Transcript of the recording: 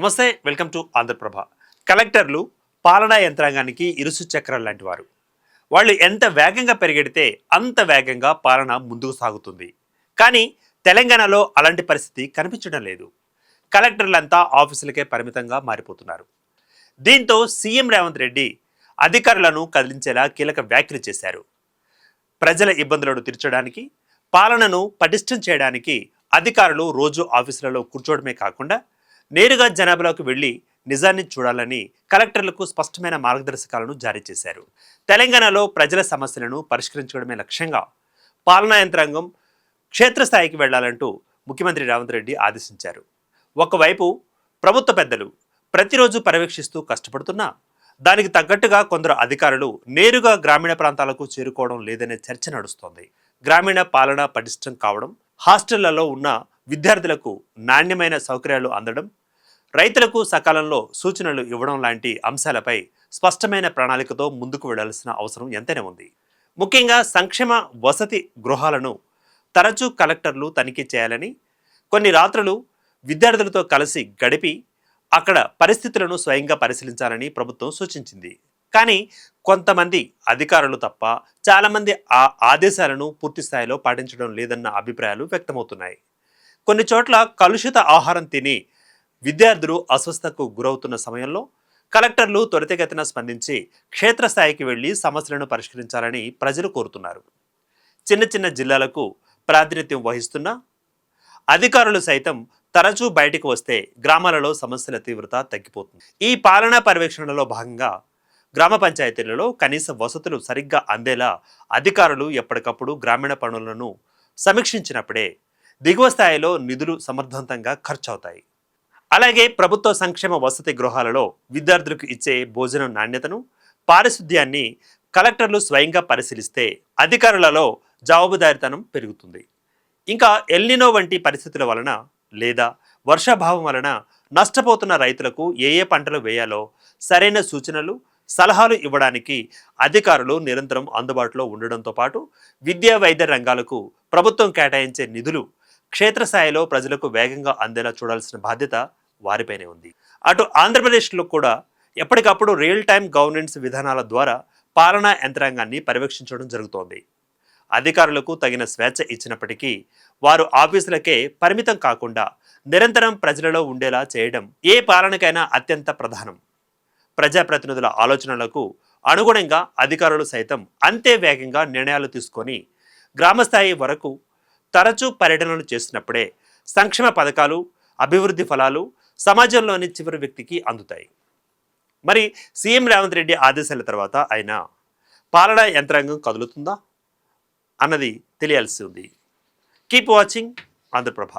నమస్తే, welcome to Andhraprabha. కలెక్టర్లు పాలనా యంత్రాంగానికి ఇరుసు చక్రాలు లాంటి వారు. వాళ్ళు ఎంత వేగంగా పెరిగెడితే అంత వేగంగా పాలన ముందుకు సాగుతుంది. కానీ తెలంగాణలో అలాంటి పరిస్థితి కనిపించడం లేదు. కలెక్టర్లంతా ఆఫీసులకే పరిమితంగా మారిపోతున్నారు. దీంతో సీఎం రేవంత్ రెడ్డి అధికారులను కదిలించేలా కీలక వ్యాఖ్యలు చేశారు. ప్రజల ఇబ్బందులను తీర్చడానికి, పాలనను పటిష్టం చేయడానికి అధికారులు రోజు ఆఫీసులలో కూర్చోవడమే కాకుండా నేరుగా జనాభాలోకి వెళ్లి నిజాన్ని చూడాలని కలెక్టర్లకు స్పష్టమైన మార్గదర్శకాలను జారీ చేశారు. తెలంగాణలో ప్రజల సమస్యలను పరిష్కరించడమే లక్ష్యంగా పాలనా యంత్రాంగం క్షేత్రస్థాయికి వెళ్లాలంటూ ముఖ్యమంత్రి రేవంత్ రెడ్డి ఆదేశించారు. ఒకవైపు ప్రభుత్వ పెద్దలు ప్రతిరోజు పర్యవేక్షిస్తూ కష్టపడుతున్నా దానికి తగ్గట్టుగా కొందరు అధికారులు నేరుగా గ్రామీణ ప్రాంతాలకు చేరుకోవడం లేదనే చర్చ నడుస్తోంది. గ్రామీణ పాలన పటిష్టం కావడం, హాస్టళ్లలో ఉన్న విద్యార్థులకు నాణ్యమైన సౌకర్యాలు అందడం, రైతులకు సకాలంలో సూచనలు ఇవ్వడం లాంటి అంశాలపై స్పష్టమైన ప్రణాళికతో ముందుకు వెళ్లాల్సిన అవసరం ఎంతైనా ఉంది. ముఖ్యంగా సంక్షేమ వసతి గృహాలను తరచూ కలెక్టర్లు తనిఖీ చేయాలని, కొన్ని రాత్రులు విద్యార్థులతో కలిసి గడిపి అక్కడ పరిస్థితులను స్వయంగా పరిశీలించాలని ప్రభుత్వం సూచించింది. కానీ కొంతమంది అధికారులు తప్ప చాలామంది ఆ ఆదేశాలను పూర్తి స్థాయిలో పాటించడం లేదన్న అభిప్రాయాలు వ్యక్తమవుతున్నాయి. కొన్ని చోట్ల కలుషిత ఆహారం తిని విద్యార్థులు అస్వస్థతకు గురవుతున్న సమయంలో కలెక్టర్లు త్వరితగతిన స్పందించి క్షేత్రస్థాయికి వెళ్లి సమస్యలను పరిష్కరించాలని ప్రజలు కోరుతున్నారు. చిన్న చిన్న జిల్లాలకు ప్రాతినిధ్యం వహిస్తున్న అధికారులు సైతం తరచూ బయటకు వస్తే గ్రామాలలో సమస్యల తీవ్రత తగ్గిపోతుంది. ఈ పాలనా పర్యవేక్షణలో భాగంగా గ్రామ పంచాయతీలలో కనీస వసతులు సరిగ్గా అందేలా అధికారులు ఎప్పటికప్పుడు గ్రామీణ పనులను సమీక్షించినప్పుడే దిగువ స్థాయిలో నిధులు సమర్థవంతంగా ఖర్చవుతాయి. అలాగే ప్రభుత్వ సంక్షేమ వసతి గృహాలలో విద్యార్థులకు ఇచ్చే భోజనం నాణ్యతను, పారిశుద్ధ్యాన్ని కలెక్టర్లు స్వయంగా పరిశీలిస్తే అధికారులలో జవాబుదారీతనం పెరుగుతుంది. ఇంకా ఎల్నినో వంటి పరిస్థితుల వలన లేదా వర్షాభావం వలన నష్టపోతున్న రైతులకు ఏ పంటలు వేయాలో సరైన సూచనలు, సలహాలు ఇవ్వడానికి అధికారులు నిరంతరం అందుబాటులో ఉండడంతో పాటు విద్యా వైద్య రంగాలకు ప్రభుత్వం కేటాయించే నిధులు క్షేత్రస్థాయిలో ప్రజలకు వేగంగా అందేలా చూడాల్సిన బాధ్యత వారిపైనే ఉంది. అటు ఆంధ్రప్రదేశ్లో కూడా ఎప్పటికప్పుడు రియల్ టైం గవర్నెన్స్ విధానాల ద్వారా పాలనా యంత్రాంగాన్ని పర్యవేక్షించడం జరుగుతోంది. అధికారులకు తగిన స్వేచ్ఛ ఇచ్చినప్పటికీ వారు ఆఫీసులకే పరిమితం కాకుండా నిరంతరం ప్రజలలో ఉండేలా చేయడం ఏ పాలనకైనా అత్యంత ప్రధానం. ప్రజాప్రతినిధుల ఆలోచనలకు అనుగుణంగా అధికారులు సైతం అంతే వేగంగా నిర్ణయాలు తీసుకొని గ్రామస్థాయి వరకు తరచూ పర్యటనలు చేసినప్పుడే సంక్షేమ పథకాలు, అభివృద్ధి ఫలాలు సమాజంలోని చివరి వ్యక్తికి అందుతాయి. మరి సీఎం రేవంత్ రెడ్డి ఆదేశాల తర్వాత ఆయన పాలనా యంత్రాంగం కదులుతుందా అన్నది తెలియాల్సి ఉంది. Keep watching Andhraprabha.